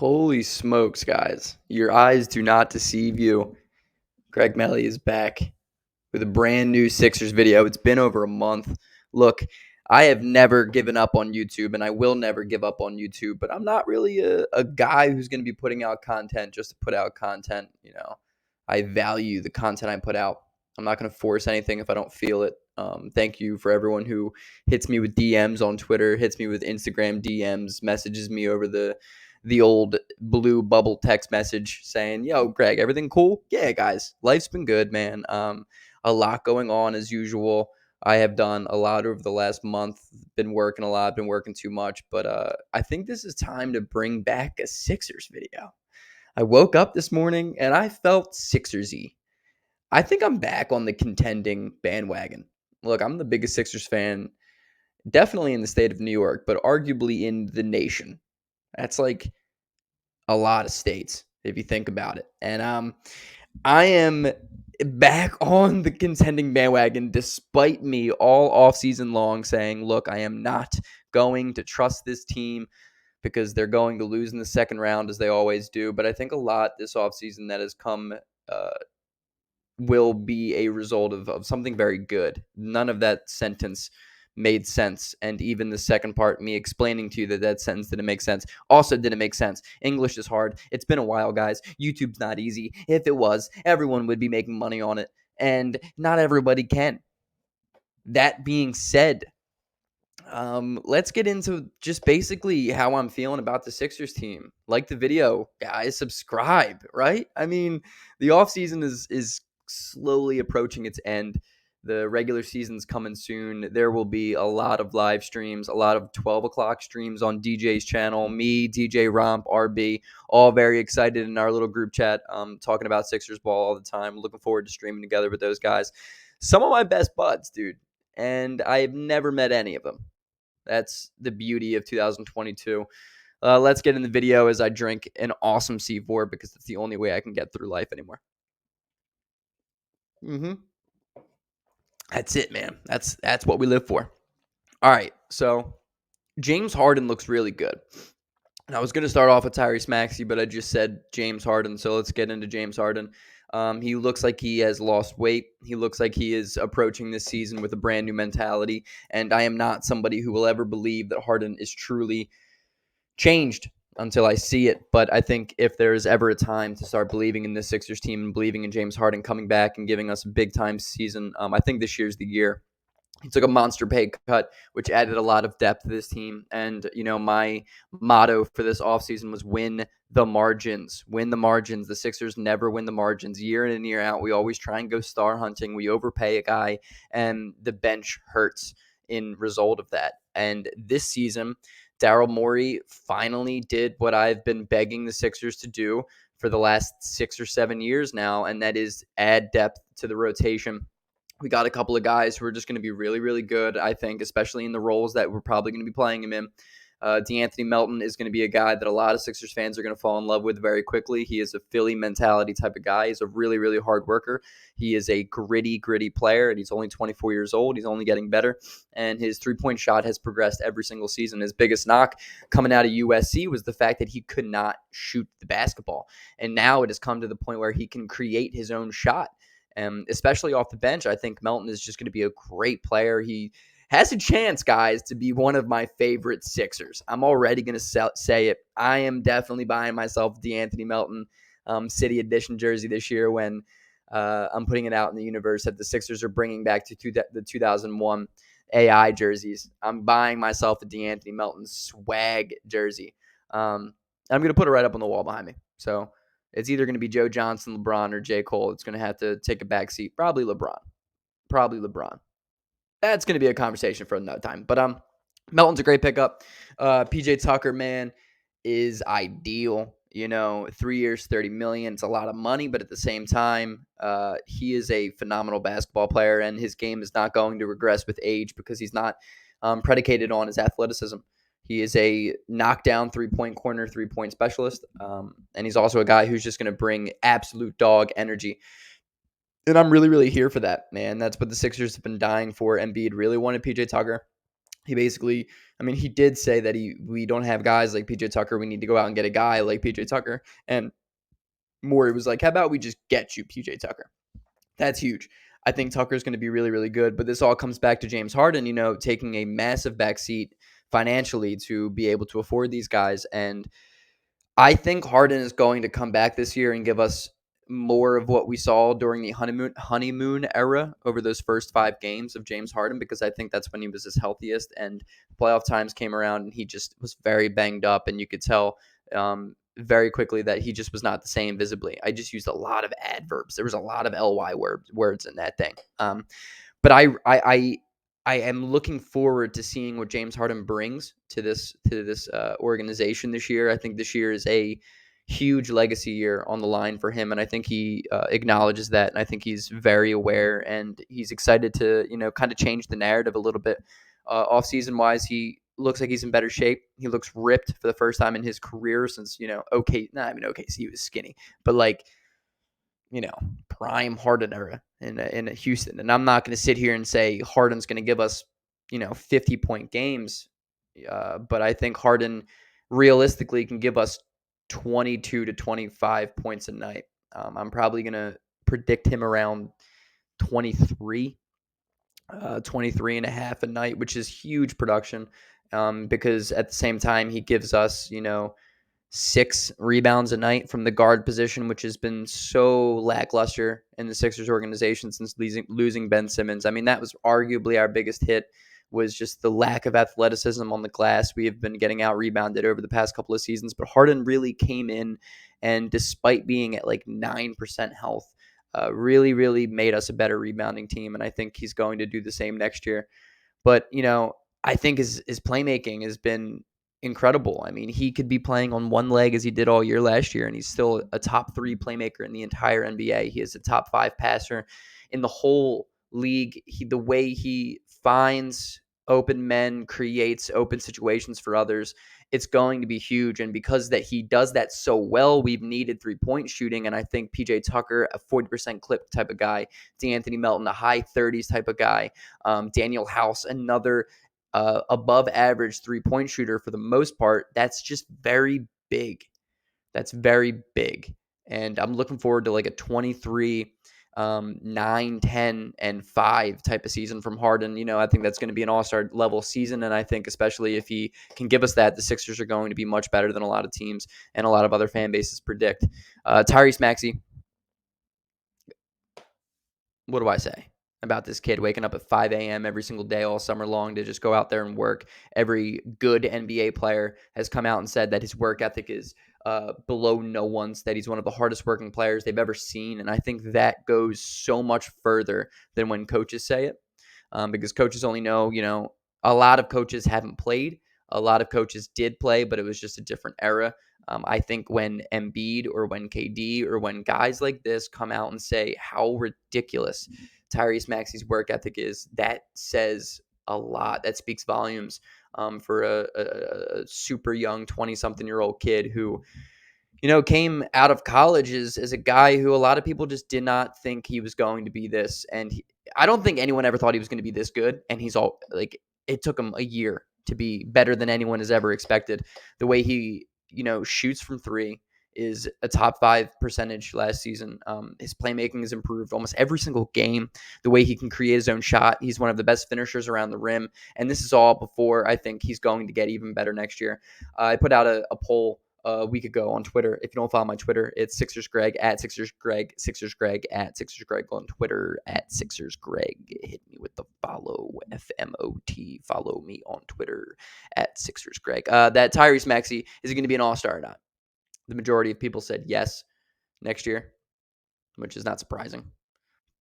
Holy smokes, guys. Your eyes do not deceive you. Greg Melly is back with a brand new Sixers video. It's been over a month. Look, I have never given up on YouTube, and I will never give up on YouTube, but I'm not really a guy who's going to be putting out content just to put out content. I value the content I put out. I'm not going to force anything if I don't feel it. Thank you for everyone who hits me with DMs on Twitter, hits me with Instagram DMs, messages me over the old blue bubble text message saying, "Yo, Greg, everything cool?" Yeah, guys, life's been good, man. A lot going on as usual. I have done a lot over the last month. Been working a lot, been working too much, but I think this is time to bring back a Sixers video. I woke up this morning and I felt Sixersy. I think I'm back on the contending bandwagon. Look, I'm the biggest Sixers fan, definitely in the state of New York, but arguably in the nation. That's like a lot of states if you think about it. And I am back on the contending bandwagon despite me all off season long saying, look, I am not going to trust this team because they're going to lose in the second round as they always do. But I think a lot this offseason that has come will be a result of something very good. None of that sentence made sense. And even the second part, me explaining to you that sentence didn't make sense, also didn't make sense. English is hard. It's been a while, guys. YouTube's not easy. If it was, everyone would be making money on it. And not everybody can. That being said, let's get into just basically how I'm feeling about the Sixers team. Like the video, guys, subscribe, right? I mean, the offseason is slowly approaching its end. The regular season's coming soon. There will be a lot of live streams, a lot of 12 o'clock streams on DJ's channel. Me, DJ Romp, RB, all very excited in our little group chat, talking about Sixers ball all the time. Looking forward to streaming together with those guys. Some of my best buds, dude. And I've never met any of them. That's the beauty of 2022. Let's get in the video as I drink an awesome C4 because it's the only way I can get through life anymore. That's it, man. That's what we live for. All right, so James Harden looks really good. And I was going to start off with Tyrese Maxey, but I just said James Harden, so let's get into James Harden. He looks like he has lost weight. He looks like he is approaching this season with a brand new mentality, and I am not somebody who will ever believe that Harden is truly changed until I see it. But I think if there is ever a time to start believing in this Sixers team and believing in James Harden coming back and giving us a big-time season, I think this year's the year. He took a monster pay cut, which added a lot of depth to this team. And, my motto for this offseason was win the margins. Win the margins. The Sixers never win the margins. Year in and year out, we always try and go star hunting. We overpay a guy, and the bench hurts in result of that. And this season, Daryl Morey finally did what I've been begging the Sixers to do for the last 6 or 7 years now, and that is add depth to the rotation. We got a couple of guys who are just going to be really, really good, I think, especially in the roles that we're probably going to be playing him in. D'Anthony Melton is going to be a guy that a lot of Sixers fans are going to fall in love with very quickly. He is a Philly mentality type of guy. He's a really, really hard worker. He is a gritty player, and he's only 24 years old. He's only getting better, and his three-point shot has progressed every single season. His biggest knock coming out of USC was the fact that he could not shoot the basketball, and now it has come to the point where he can create his own shot. Especially off the bench, I think Melton is just going to be a great player. He has a chance, guys, to be one of my favorite Sixers. I'm already going to say it. I am definitely buying myself D'Anthony Melton City Edition jersey this year when I'm putting it out in the universe that the Sixers are bringing back to the 2001 AI jerseys. I'm buying myself a D'Anthony Melton swag jersey. I'm going to put it right up on the wall behind me. So it's either going to be Joe Johnson, LeBron, or J. Cole. It's going to have to take a back seat. Probably LeBron. That's going to be a conversation for another time. But Melton's a great pickup. PJ Tucker, man, is ideal. 3 years, $30 million. It's a lot of money, but at the same time, he is a phenomenal basketball player, and his game is not going to regress with age because he's not predicated on his athleticism. He is a knockdown three-point corner, three-point specialist, and he's also a guy who's just going to bring absolute dog energy. And I'm really, really here for that, man. That's what the Sixers have been dying for. Embiid really wanted PJ Tucker. He basically, I mean, he did say that we don't have guys like PJ Tucker. We need to go out and get a guy like PJ Tucker. And Morey was like, how about we just get you PJ Tucker? That's huge. I think Tucker's going to be really, really good. But this all comes back to James Harden, taking a massive backseat financially to be able to afford these guys. And I think Harden is going to come back this year and give us more of what we saw during the honeymoon era over those first 5 games of James Harden, because I think that's when he was his healthiest, and playoff times came around and he just was very banged up, and you could tell very quickly that he just was not the same visibly. I just used a lot of adverbs. There was a lot of ly words in that thing. But I am looking forward to seeing what James Harden brings to this organization this year. I think this year is a huge legacy year on the line for him, and I think he acknowledges that, and I think he's very aware, and he's excited to kind of change the narrative a little bit. Off season wise, he looks like he's in better shape. He looks ripped for the first time in his career since OKC he was skinny, but like prime Harden era in Houston. And I'm not going to sit here and say Harden's going to give us 50-point games, but I think Harden realistically can give us 22 to 25 points a night. I'm probably going to predict him around 23, 23 and a half a night, which is huge production, because at the same time he gives us 6 rebounds a night from the guard position, which has been so lackluster in the Sixers organization since losing Ben Simmons. I mean, that was arguably our biggest hit, was just the lack of athleticism on the glass. We have been getting out rebounded over the past couple of seasons, but Harden really came in, and despite being at like 9% health, really, really made us a better rebounding team. And I think he's going to do the same next year. But, I think his playmaking has been incredible. I mean, he could be playing on one leg as he did all year last year, and he's still a top 3 playmaker in the entire NBA. He is a top 5 passer in the whole league. The way he finds open men, creates open situations for others, it's going to be huge. And because that he does that so well, we've needed 3-point shooting. And I think PJ Tucker, a 40% clip type of guy, D'Anthony Melton, a high 30s type of guy, Daniel House, another above average 3-point shooter for the most part. That's just very big. That's very big. And I'm looking forward to like a 23, 9, 10, and 5 type of season from Harden. I think that's going to be an all-star level season. And I think especially if he can give us that, the Sixers are going to be much better than a lot of teams and a lot of other fan bases predict. Tyrese Maxey, what do I say about this kid waking up at 5 a.m. every single day all summer long to just go out there and work? Every good NBA player has come out and said that his work ethic is below no one's, that he's one of the hardest working players they've ever seen. And I think that goes so much further than when coaches say it, because coaches only know, a lot of coaches haven't played. A lot of coaches did play, but it was just a different era. I think when Embiid or when KD or when guys like this come out and say how ridiculous Tyrese Maxey's work ethic is, that says a lot. That speaks volumes for a super young 20-something-year-old kid who, came out of college as a guy who a lot of people just did not think he was going to be this. And I don't think anyone ever thought he was going to be this good. And he's all like, it took him a year to be better than anyone has ever expected. The way he, shoots from 3 is a top 5 percentage last season. His playmaking has improved almost every single game. The way he can create his own shot, he's one of the best finishers around the rim. And this is all before I think he's going to get even better next year. I put out a poll a week ago on Twitter. If you don't follow my Twitter, it's SixersGreg at SixersGreg, SixersGreg at SixersGreg on Twitter at SixersGreg. Hit me with the follow, FMOT. Follow me on Twitter at SixersGreg. That Tyrese Maxey, is he going to be an all-star or not? The majority of people said yes next year, which is not surprising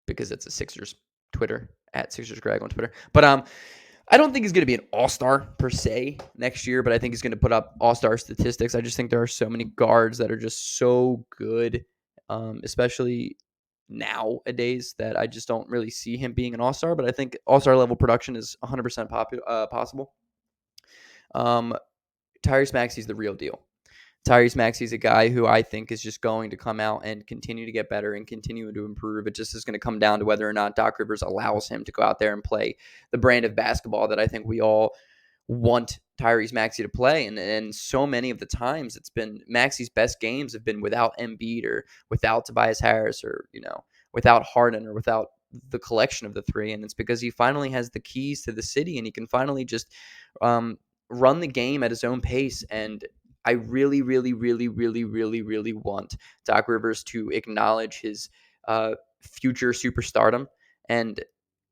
because it's a Sixers Twitter at SixersGreg on Twitter. But I don't think he's going to be an all-star per se next year, but I think he's going to put up all-star statistics. I just think there are so many guards that are just so good, especially nowadays, that I just don't really see him being an all-star. But I think all-star level production is 100% possible. Tyrese Maxey's the real deal. Tyrese Maxey's a guy who I think is just going to come out and continue to get better and continue to improve. It just is going to come down to whether or not Doc Rivers allows him to go out there and play the brand of basketball that I think we all want Tyrese Maxey to play. And so many of the times it's been Maxey's best games have been without Embiid or without Tobias Harris or, without Harden or without the collection of the three. And it's because he finally has the keys to the city and he can finally just um, run the game at his own pace. And I really, really, really, really, really, really want Doc Rivers to acknowledge his future superstardom and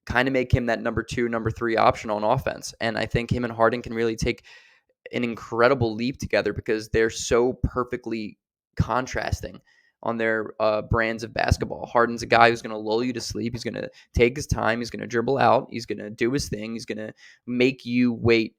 kind of make him that number two, number three option on offense. And I think him and Harden can really take an incredible leap together because they're so perfectly contrasting on their brands of basketball. Harden's a guy who's going to lull you to sleep. He's going to take his time. He's going to dribble out. He's going to do his thing. He's going to make you wait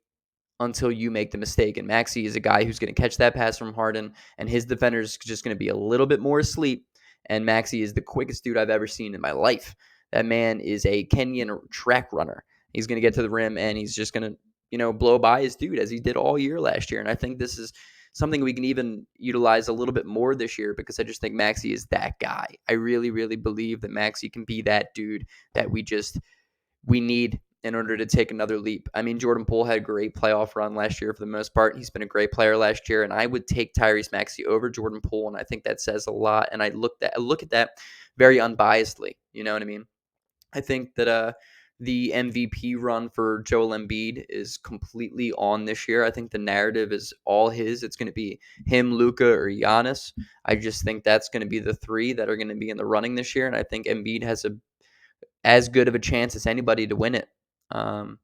until you make the mistake. And Maxey is a guy who's going to catch that pass from Harden, and his defender's just going to be a little bit more asleep. And Maxey is the quickest dude I've ever seen in my life. That man is a Kenyan track runner. He's going to get to the rim, and he's just going to, blow by his dude as he did all year last year. And I think this is something we can even utilize a little bit more this year because I just think Maxey is that guy. I really, really believe that Maxey can be that dude that we need in order to take another leap. I mean, Jordan Poole had a great playoff run last year for the most part. He's been a great player last year, and I would take Tyrese Maxey over Jordan Poole, and I think that says a lot. And I look at that very unbiasedly. You know what I mean? I think that the MVP run for Joel Embiid is completely on this year. I think the narrative is all his. It's going to be him, Luka, or Giannis. I just think that's going to be the three that are going to be in the running this year, and I think Embiid has as good of a chance as anybody to win it. Um,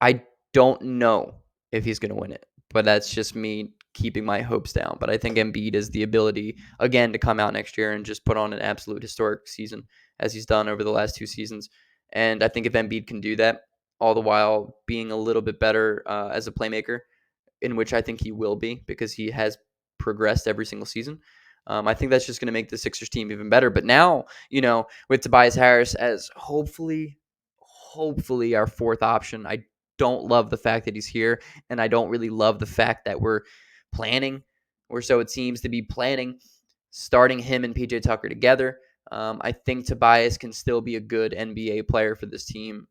I don't know if he's going to win it, but that's just me keeping my hopes down. But I think Embiid has the ability, again, to come out next year and just put on an absolute historic season as he's done over the last two seasons. And I think if Embiid can do that, all the while being a little bit better as a playmaker, in which I think he will be because he has progressed every single season. I think that's just going to make the Sixers team even better. But now, with Tobias Harris as hopefully our fourth option, I don't love the fact that he's here, and I don't really love the fact that we're planning, or so it seems to be planning, starting him and PJ Tucker together. I think Tobias can still be a good NBA player for this team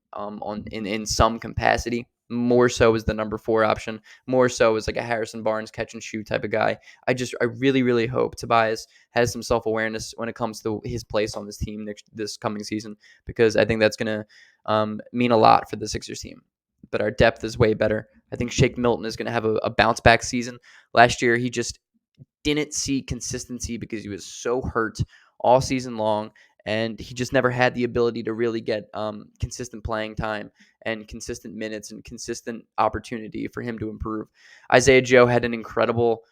in some capacity. More so as the number four option, more so as like a Harrison Barnes catch and shoot type of guy. I really, really hope Tobias has some self-awareness when it comes to his place on this team this coming season, because I think that's going to mean a lot for the Sixers team. But our depth is way better. I think Shake Milton is going to have a bounce back season. Last year, he just didn't see consistency because he was so hurt all season long, and he just never had the ability to really get consistent playing time and consistent minutes and consistent opportunity for him to improve. Isaiah Joe had an incredible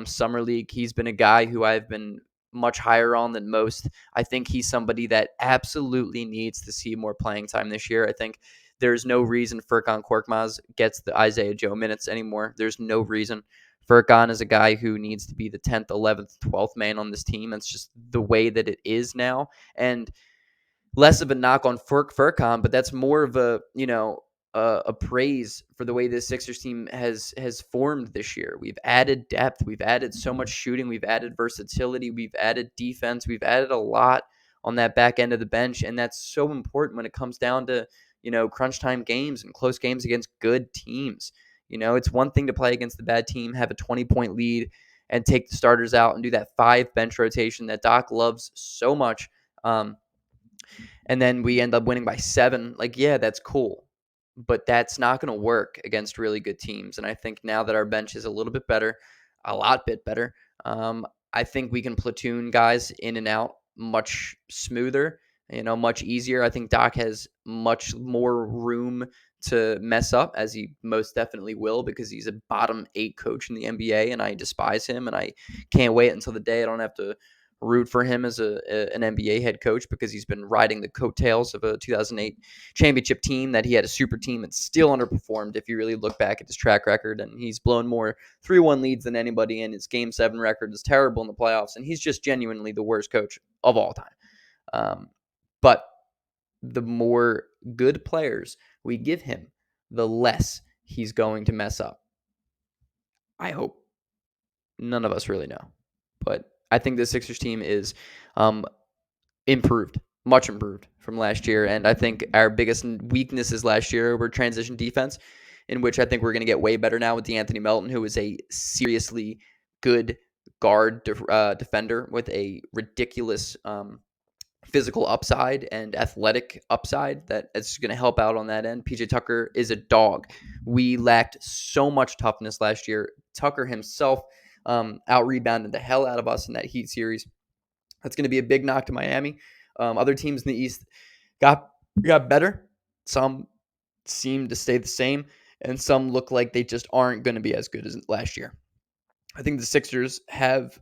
summer league. He's been a guy who I've been much higher on than most. I think he's somebody that absolutely needs to see more playing time this year. I think there's no reason Furkan Korkmaz gets the Isaiah Joe minutes anymore. There's no reason. Furkan is a guy who needs to be the 10th, 11th, 12th man on this team. That's just the way that it is now. And less of a knock on Furkan, but that's more of a praise for the way this Sixers team has formed this year. We've added depth. We've added so much shooting. We've added versatility. We've added defense. We've added a lot on that back end of the bench, and that's so important when it comes down to crunch time games and close games against good teams. It's one thing to play against the bad team, have a 20-point lead, and take the starters out and do that 5 bench rotation that Doc loves so much. And then we end up winning by 7. Like, yeah, that's cool, but that's not going to work against really good teams. And I think now that our bench is a little bit better, a lot bit better, I think we can platoon guys in and out much smoother, much easier. I think Doc has much more room to mess up, as he most definitely will, because he's a bottom 8 coach in the NBA, and I despise him, and I can't wait until the day I don't have to root for him as an NBA head coach, because he's been riding the coattails of a 2008 championship team that he had a super team and still underperformed if you really look back at his track record. And he's blown more 3-1 leads than anybody, and his Game 7 record is terrible in the playoffs, and he's just genuinely the worst coach of all time. But the more good players we give him, the less he's going to mess up. I hope. None of us really know. But I think the Sixers team is improved, much improved from last year. And I think our biggest weaknesses last year were transition defense. in which I think we're going to get way better now with D'Anthony Melton, who is a seriously good guard defender with a ridiculous physical upside and athletic upside that is going to help out on that end. PJ Tucker is a dog. We lacked so much toughness last year. Tucker himself out rebounded the hell out of us in that Heat series. That's going to be a big knock to Miami. Other teams in the East got better. Some seem to stay the same, and some look like they just aren't going to be as good as last year. I think the Sixers have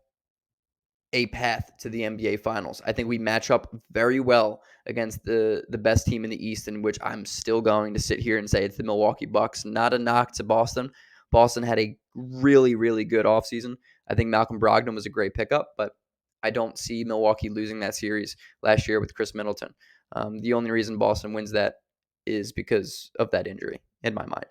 a path to the NBA Finals. I think we match up very well against the best team in the East, in which I'm still going to sit here and say it's the Milwaukee Bucks. Not a knock to Boston. Boston had a really, really good offseason. I think Malcolm Brogdon was a great pickup, but I don't see Milwaukee losing that series last year with Chris Middleton. The only reason Boston wins that is because of that injury, in my mind.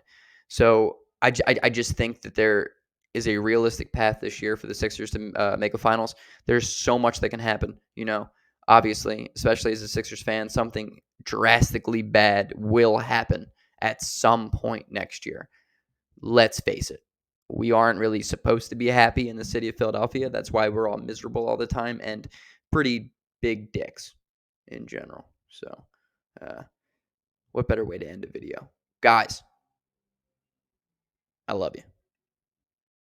So I just think that there is a realistic path this year for the Sixers to make a finals. There's so much that can happen, obviously, especially as a Sixers fan, something drastically bad will happen at some point next year. Let's face it. We aren't really supposed to be happy in the city of Philadelphia. That's why we're all miserable all the time and pretty big dicks in general. So, what better way to end a video? Guys, I love you.